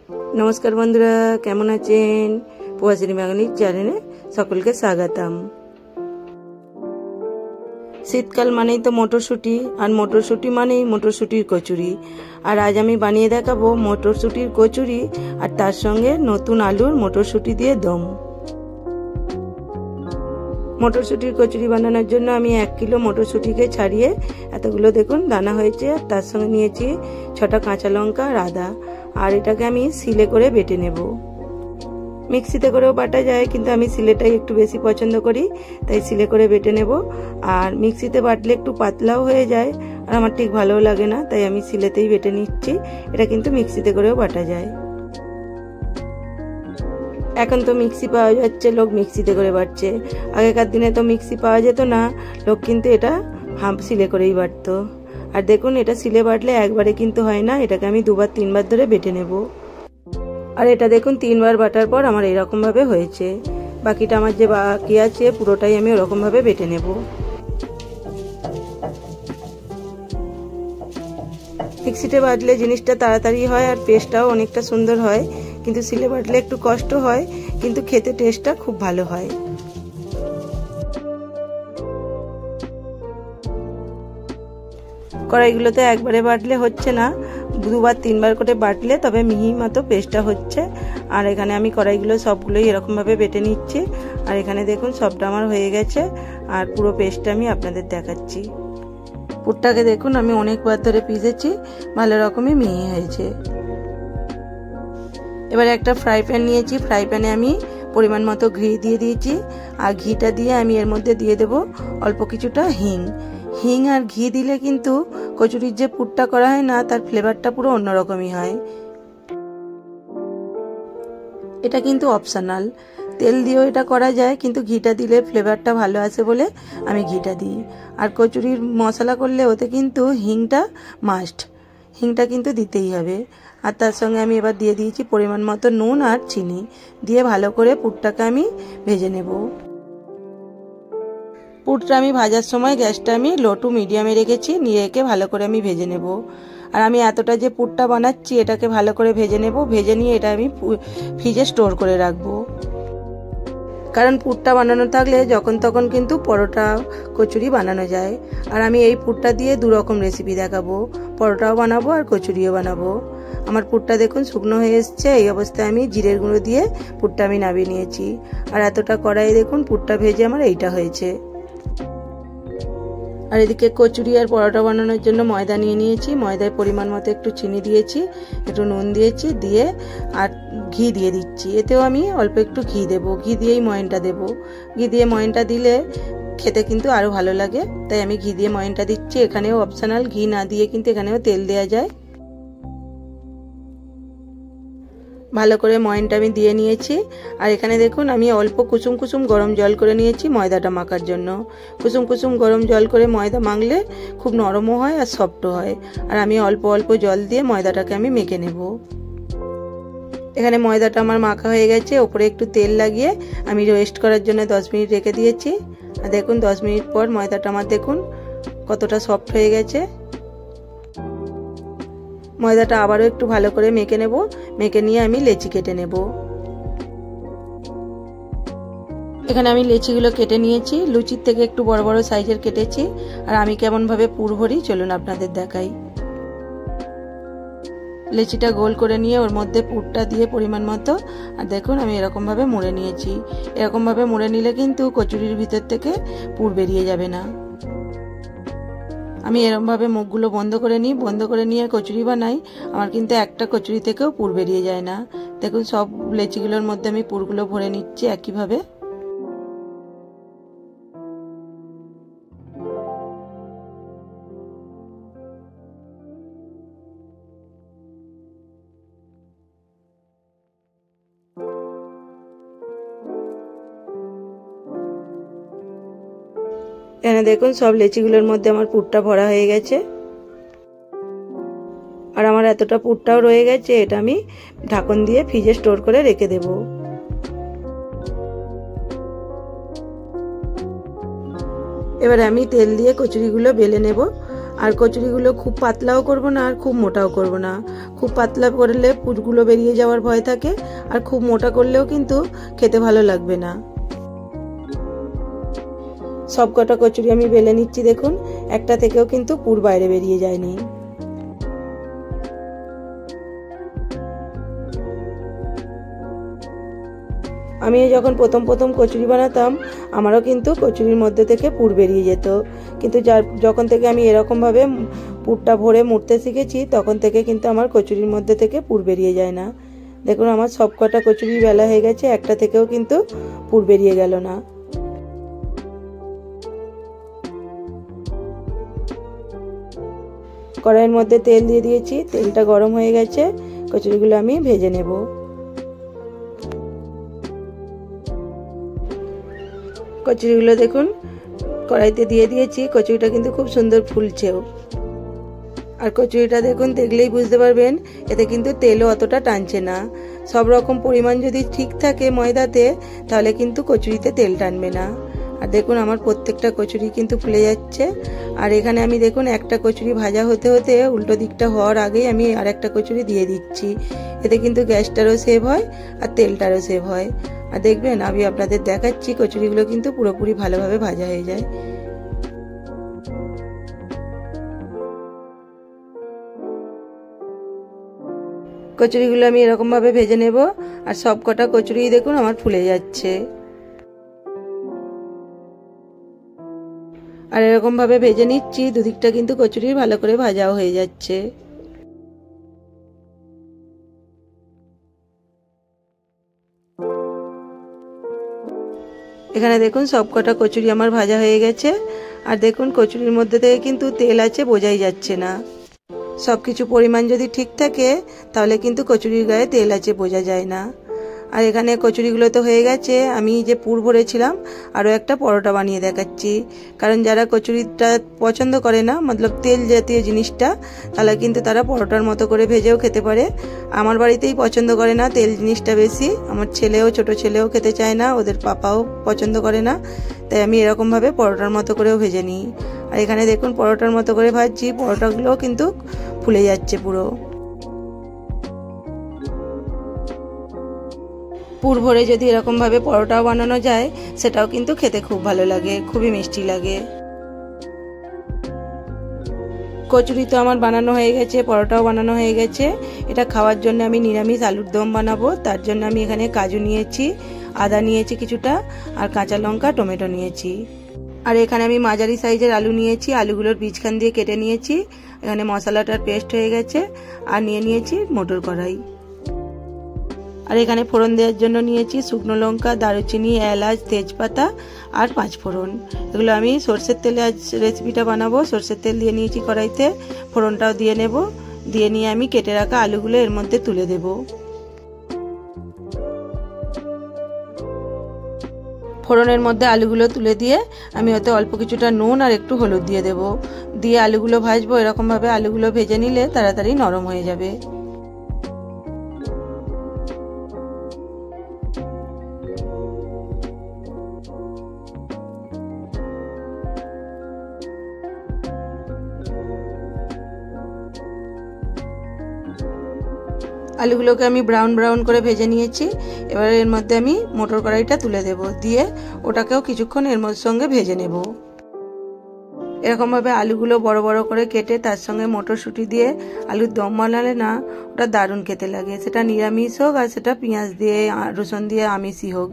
नमस्कार बंधुरा केमन आছেন প্রবাসী বাঙালির চ্যানেলে সকলকে স্বাগতম। শীতকাল মানেই তো মটরশুঁটি, আর মটরশুঁটি মানেই মটরশুঁটির কচুরি। আর আজ আমি বানিয়ে দেখাবো মটরশুঁটির কচুরি আর তার সঙ্গে নতুন আলুর মটরশুঁটি দিয়ে দম। মটরশুঁটির কচুরি বানানোর জন্য আমি 1 কিলো মটরশুঁটিকে ছাড়িয়ে এতগুলো দেখুন দানা হয়েছে, আর তার সঙ্গে নিয়েছি 6টা কাঁচা লঙ্কা আর আদা। আর এটাকে আমি শিলে করে বেটে নেব। মিক্সিতে করেও বাটা যায়, কিন্তু আমি শিলেটাই একটু বেশি পছন্দ করি, তাই শিলে করে বেটে নেব। আর মিক্সিতে বাটলে একটু পাতলাও হয়ে যায়, আর আমার ঠিক ভালোও লাগে না, তাই আমি শিলেতেই বেটে নিচ্ছি। এটা কিন্তু মিক্সিতে করেও বাটা যায়। এখন তো মিক্সি পাওয়া যাচ্ছে, লোক মিক্সিতে করে বাটছে। আগেকার দিনে তো মিক্সি পাওয়া যেত না, লোক কিন্তু এটা শিলে করেই বাটতো। আর দেখুন, এটা শিলে বাটলে একবারে কিন্তু হয় না, এটাকে আমি 2-3 বার ধরে বেটে নেব। আর এটা দেখুন 3 বার বাটার পর আমার এরকম ভাবে হয়েছে। বাকিটা আমার যে বাকি আছে পুরোটাই আমি ওরকম ভাবে বেটে নেব। মিক্সিতে বাটলে জিনিসটা তাড়াতাড়ি হয় আর পেস্টটাও অনেকটা সুন্দর হয়, কিন্তু শিলে বাটলে একটু কষ্ট হয়, কিন্তু খেতে টেস্টটা খুব ভালো হয়। কড়াইগুলোতে একবারে বাটলে হচ্ছে না, 2-3 বার করে বাটলে তবে মিহি মতো পেস্টটা হচ্ছে। আর এখানে আমি কড়াইগুলো সবগুলোই এরকম ভাবে বেটে নিচ্ছি। আর এখানে দেখুন সবটা আমার হয়ে গেছে, আর পুরো পেস্টটা আমি আপনাদের দেখাচ্ছি। পুরটাকে দেখুন আমি অনেকবার ধরে পিষেছি, ভালো রকমই মিহি হয়েছে। এবার একটা ফ্রাই প্যান নিয়েছি, ফ্রাই প্যানে আমি পরিমাণ মতো ঘি দিয়ে দিয়েছি। আর ঘিটা দিয়ে আমি এর মধ্যে দিয়ে দেব অল্প কিছুটা হিং। হিং আর ঘি দিলে কিন্তু কচুরির যে পুরটা করা হয় না, তার ফ্লেভারটা পুরো অন্যরকমই হয়। এটা কিন্তু অপশনাল, তেল দিয়েও এটা করা যায়, কিন্তু ঘিটা দিলে ফ্লেভারটা ভালো আসে বলে আমি ঘিটা দিই। আর কচুরির মশলা করলে ওতে কিন্তু হিংটা মাস্ট, হিংটা কিন্তু দিতেই হবে। আর তার সঙ্গে আমি এবার দিয়ে দিয়েছি পরিমাণ মতো নুন আর চিনি, দিয়ে ভালো করে পুরটাকে আমি ভেজে নেব। পুরটা আমি ভাজার সময় গ্যাসটা আমি লো টু মিডিয়ামে রেখেছি, নিয়ে রেখে ভালো করে আমি ভেজে নেব। আর আমি এতটা যে পুরটা বানাচ্ছি এটাকে ভালো করে ভেজে নেব। ভেজে নিয়ে এটা আমি ফ্রিজে স্টোর করে রাখবো, কারণ পুরটা বানানো থাকলে যখন তখন কিন্তু পরোটা কচুরি বানানো যায়। আর আমি এই পুরটা দিয়ে 2 রকম রেসিপি দেখাবো, পরোটাও বানাবো আর কচুরিও বানাবো। আমার পুরটা দেখুন শুকনো হয়ে এসছে, এই অবস্থায় আমি জিরের গুঁড়ো দিয়ে পুরটা আমি নামিয়ে নিয়েছি। আর এতটা কড়াই দেখুন পুরটা ভেজে আমার এইটা হয়েছে। আর এদিকে কচুরি আর পরোটা বানানোর জন্য ময়দা নিয়ে নিয়েছি। ময়দায় পরিমাণ মতো একটু চিনি দিয়েছি, একটু নুন দিয়েছি, দিয়ে আর ঘি দিয়ে দিচ্ছি। এতেও আমি অল্প একটু ঘি দেবো, ঘি দিয়েই ময়নটা দেবো। ঘি দিয়ে ময়নটা দিলে খেতে কিন্তু আরও ভালো লাগে, তাই আমি ঘি দিয়ে ময়নটা দিচ্ছি। এখানেও অপশনাল, ঘি না দিয়ে কিন্তু এখানেও তেল দেওয়া যায়। ভালো করে ময়নটা আমি দিয়ে নিয়েছি। আর এখানে দেখুন আমি অল্প কুসুম কুসুম গরম জল করে নিয়েছি ময়দাটা মাখার জন্য। কুসুম কুসুম গরম জল করে ময়দা মাখলে খুব নরমও হয় আর সফটও হয়। আর আমি অল্প অল্প জল দিয়ে ময়দাটাকে আমি মেখে নেব। এখানে ময়দাটা আমার মাখা হয়ে গেছে, ওপরে একটু তেল লাগিয়ে আমি রেস্ট করার জন্য 10 মিনিট রেখে দিয়েছি। আর দেখুন 10 মিনিট পর ময়দাটা আমার দেখুন কতটা সফট হয়ে গেছে। ময়দাটা আবারও একটু ভালো করে মেখে নেব, মেখে নিয়ে আমি লেচি কেটে নেব। এখানে আমি লেচিগুলো কেটে নিয়েছি, লুচির থেকে একটু বড় বড় সাইজের কেটেছি। আর আমি কেমন ভাবে পুর ভরি চলুন আপনাদের দেখাই। লেচিটা গোল করে নিয়ে ওর মধ্যে পুরটা দিয়ে পরিমাণ মতো, আর দেখুন আমি এরকম ভাবে মুড়ে নিয়েছি। এরকম ভাবে মুড়ে নিলে কিন্তু কচুরির ভিতর থেকে পুর বেরিয়ে যাবে না। আমি এরকমভাবে মুখগুলো বন্ধ করে নিই, বন্ধ করে নিয়ে কচুরি বানাই। আমার কিন্তু একটা কচুরি থেকেও পুর বেরিয়ে যায় না। দেখুন সব লেচিগুলোর মধ্যে আমি পুরগুলো ভরে নিচ্ছি একইভাবে। এখানে দেখুন সব লেচিগুলোর মধ্যে আমার পুরটা ভরা হয়ে গেছে। আর আমার এতটা পুরটাও রয়ে গেছে, এটা আমি ঢাকন দিয়ে ফ্রিজে স্টোর করে রেখে দেব। এবার আমি তেল দিয়ে কচুরিগুলো বেলে নেব। আর কচুরিগুলো খুব পাতলাও করব না আর খুব মোটাও করব না। খুব পাতলা করলে পুরগুলো বেরিয়ে যাওয়ার ভয় থাকে, আর খুব মোটা করলেও কিন্তু খেতে ভালো লাগবে না। সব কটা কচুরি আমি বেলে নিচ্ছি। দেখুন একটা থেকেও কিন্তু পুর বাইরে বেরিয়ে যায়নি। আমি যখন প্রথম প্রথম কচুরি বানাতাম আমারও কিন্তু কচুরির মধ্যে থেকে পুর বেরিয়ে যেত, কিন্তু যখন থেকে আমি এরকমভাবে পুরটা ভরে মুড়তে শিখেছি তখন থেকে কিন্তু আমার কচুরির মধ্যে থেকে পুর বেরিয়ে যায় না। দেখুন আমার সব কটা কচুরি বেলা হয়ে গেছে, একটা থেকেও কিন্তু পুর বেরিয়ে গেল না। কড়াইয়ের মধ্যে তেল দিয়ে দিয়েছি, তেলটা গরম হয়ে গেছে, কচুরিগুলো আমি ভেজে নেব। কচুরিগুলো দেখুন কড়াইতে দিয়ে দিয়েছি, কচুরিটা কিন্তু খুব সুন্দর ফুলছেও। আর কচুরিটা দেখুন দেখলেই বুঝতে পারবেন এতে কিন্তু তেলও অতটা টানছে না। সব রকম পরিমাণ যদি ঠিক থাকে ময়দাতে তাহলে কিন্তু কচুরিতে তেল টানবে না। আর দেখুন আমার প্রত্যেকটা কচুরি কিন্তু ফুলে যাচ্ছে। আর এখানে আমি দেখুন একটা কচুরি ভাজা হতে হতে উল্টো দিকটা হওয়ার আগেই আমি আর একটা কচুরি দিয়ে দিচ্ছি। এতে কিন্তু গ্যাসটারও সেভ হয় আর তেলটারও সেভ হয়। আর দেখবেন আমি আপনাদের দেখাচ্ছি কচুরিগুলো কিন্তু পুরোপুরি ভালোভাবে ভাজা হয়ে যায়। কচুরিগুলো আমি এরকম ভাবে ভেজে নেব। আর সব কটা কচুরি দেখুন আমার ফুলে যাচ্ছে। আর এরকম ভাবে ভেজে নিচ্ছি, দুদিকটা কিন্তু কচুরির ভালো করে ভাজাও হয়ে যাচ্ছে। এখানে দেখুন সব কটা কচুরি আমার ভাজা হয়ে গেছে। আর দেখুন কচুরির মধ্যে থেকে কিন্তু তেল আছে, বোঝাই যাচ্ছে না। সবকিছু পরিমাণ যদি ঠিক থাকে তাহলে কিন্তু কচুরির গায়ে তেল আছে বোঝা যায় না। আর এখানে কচুরিগুলো তো হয়ে গেছে, আমি যে পুর ভরেছিলাম আরও একটা পরোটা বানিয়ে দেখাচ্ছি। কারণ যারা কচুরিটা পছন্দ করে না, মতলব তেল জাতীয় জিনিসটা, তাহলে কিন্তু তারা পরোটার মতো করে ভেজেও খেতে পারে। আমার বাড়িতেই পছন্দ করে না তেল জিনিসটা বেশি, আমার ছেলেও ছোট ছেলেও খেতে চায় না, ওদের পাপাও পছন্দ করে না, তাই আমি এরকমভাবে পরোটার মতো করেও ভেজে নিই। আর এখানে দেখুন পরোটার মতো করে ভাজছি, পরোটাগুলোও কিন্তু ফুলে যাচ্ছে পুরো। পুর ভরে যদি এরকমভাবে পরোটাও বানানো যায় সেটাও কিন্তু খেতে খুব ভালো লাগে, খুবই মিষ্টি লাগে। কচুরি তো আমার বানানো হয়ে গেছে, পরোটাও বানানো হয়ে গেছে। এটা খাওয়ার জন্য আমি নিরামিষ আলুর দম বানাবো, তার জন্য আমি এখানে কাজু নিয়েছি, আদা নিয়েছি কিছুটা, আর কাঁচা লঙ্কা টমেটো নিয়েছি। আর এখানে আমি মাঝারি সাইজের আলু নিয়েছি, আলুগুলোর বীজখান দিয়ে কেটে নিয়েছি। এখানে মশলাটার পেস্ট হয়ে গেছে। আর নিয়েছি মটর কড়াই। আর এখানে ফোড়ন দেওয়ার জন্য নিয়েছি শুকনো লঙ্কা, দারুচিনি, এলাচ, তেজপাতা আর 5 ফোড়ন। এগুলো আমি সরষের তেলে আজ রেসিপিটা বানাবো। সরষের তেল দিয়ে নিয়েছি কড়াইতে, ফোড়নটাও দিয়ে নেব। দিয়ে নিয়ে আমি কেটে রাখা আলুগুলো এর মধ্যে তুলে দেব। ফোড়নের মধ্যে আলুগুলো তুলে দিয়ে আমি ওতে অল্প কিছুটা নুন আর একটু হলুদ দিয়ে দেব। দিয়ে আলুগুলো ভাজবো। এরকমভাবে আলুগুলো ভেজে নিলে তাড়াতাড়ি নরম হয়ে যাবে। আলুগুলোকে আমি ব্রাউন ব্রাউন করে ভেজে নিয়েছি। এবার এর মধ্যে আমি মটর কড়াইটা তুলে দেব, দিয়ে ওটাকেও কিছুক্ষণ এর সঙ্গে ভেজে নেব। এরকমভাবে আলুগুলো বড় বড় করে কেটে তার সঙ্গে মটরশুঁটি দিয়ে আলুর দম বানালে না ওটা দারুণ খেতে লাগে। সেটা নিরামিষ হোক আর সেটা পেঁয়াজ দিয়ে রসুন দিয়ে আমিষই হোক,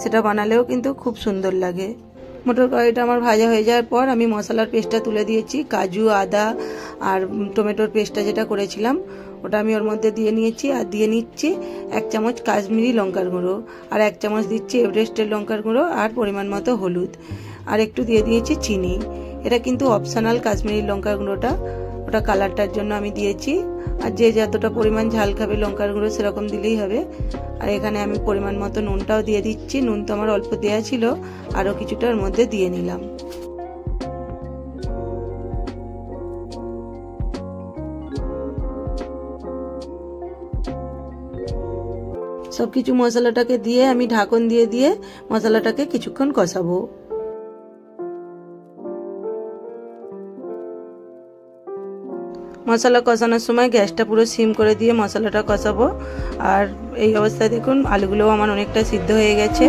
সেটা বানালেও কিন্তু খুব সুন্দর লাগে। মটর কড়াইটা আমার ভাজা হয়ে যাওয়ার পর আমি মশলার পেস্টটা তুলে দিয়েছি। কাজু, আদা আর টমেটোর পেস্টটা যেটা করেছিলাম ওটা আমি ওর মধ্যে দিয়ে নিয়েছি। আর দিয়ে নিচ্ছি 1 চামচ কাশ্মীরি লঙ্কার গুঁড়ো, আর 1 চামচ দিচ্ছি এভারেস্টের লঙ্কার গুঁড়ো, আর পরিমাণ মতো হলুদ, আর একটু দিয়ে দিয়েছি চিনি। এটা কিন্তু অপশনাল কাশ্মীরি লঙ্কার গুঁড়োটা, ওটা কালারটার জন্য আমি দিয়েছি। আর যে যতটা পরিমাণ ঝাল খাবে লঙ্কার গুঁড়ো সেরকম দিলেই হবে। আর এখানে আমি পরিমাণ মতো নুনটাও দিয়ে দিচ্ছি। নুন তো আমার অল্প দেওয়া ছিল, আরও কিছুটা ওর মধ্যে দিয়ে নিলাম। সবকিছু মশলাটাকে দিয়ে আমি ঢাকন দিয়ে দিয়ে মশলাটাকে কিছুক্ষণ কষাবো। মশলা কষানোর সময় গ্যাসটা পুরো সিম করে দিয়ে মশলাটা কষাবো। আর এই অবস্থায় দেখুন আলুগুলোও আমার অনেকটা সিদ্ধ হয়ে গেছে।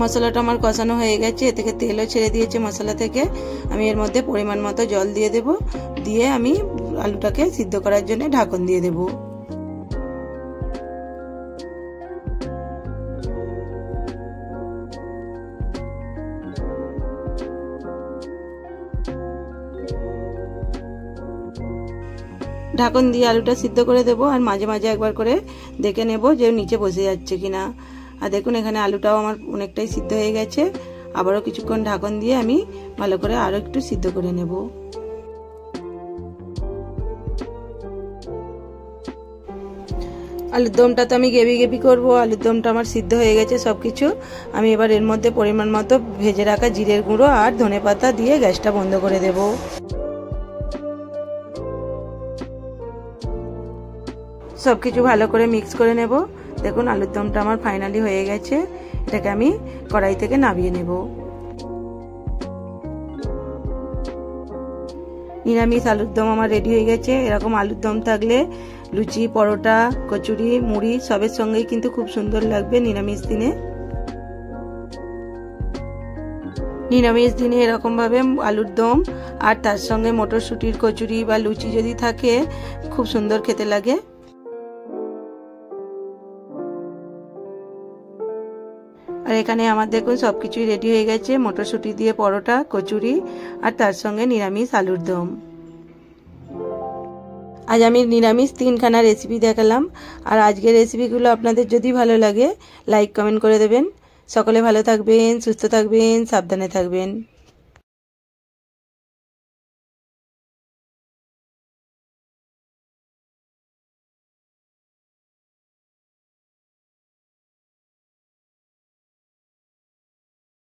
মশলাটা আমার কষানো হয়ে গেছে, এ থেকে তেলও ছেড়ে দিয়েছে মশলা থেকে। আমি এর মধ্যে পরিমাণ মতো জল দিয়ে দেব, দিয়ে আমি আলুটাকে সিদ্ধ করার জন্য ঢাকন দিয়ে দেব। ঢাকন দিয়ে আলুটা সিদ্ধ করে দেব, আর মাঝে মাঝে একবার করে দেখে নেব যে নিচে বসে যাচ্ছে কিনা। আর দেখুন এখানে আলুটাও আমার অনেকটাই সিদ্ধ হয়ে গেছে। আবারও কিছুক্ষণ ঢাকন দিয়ে আমি ভালো করে আরো একটু সিদ্ধ করে নেব। আলুর দমটা তো আমি গ্রেভি গ্রেভি করবো। আলুর দমটা আমার সিদ্ধ হয়ে গেছে সবকিছু। আমি এবার এর মধ্যে পরিমাণ মতো ভেজে রাখা জিরের গুঁড়ো আর ধনেপাতা দিয়ে গ্যাসটা বন্ধ করে দেব। সবকিছু ভালো করে মিক্স করে নেব। দেখুন আলুর দমটা আমার ফাইনালি হয়ে গেছে। এটাকে আমি কড়াই থেকে নামিয়ে নেব। নিরামিষ আলুর দম আমার রেডি হয়ে গেছে। এরকম আলুর দম থাকলে লুচি, পরোটা, কচুরি, মুড়ি সবের সঙ্গেই কিন্তু খুব সুন্দর লাগবে নিরামিষ দিনে। নিরামিষ দিনে এরকম ভাবে আলুর দম আর তার সঙ্গে মটরশুঁটির কচুরি বা লুচি যদি থাকে খুব সুন্দর খেতে লাগে। আর এখানে আমার দেখুন সবকিছুই রেডি হয়ে গেছে, মটরশুঁটি দিয়ে পরোটা, কচুরি আর তার সঙ্গে নিরামিষ আলুর দম। আজ আমি নিরামিষ 3খানা রেসিপি দেখালাম। আর আজকের রেসিপিগুলো আপনাদের যদি ভালো লাগে লাইক কমেন্ট করে দেবেন। সকলে ভালো থাকবেন, সুস্থ থাকবেন, সাবধানে থাকবেন।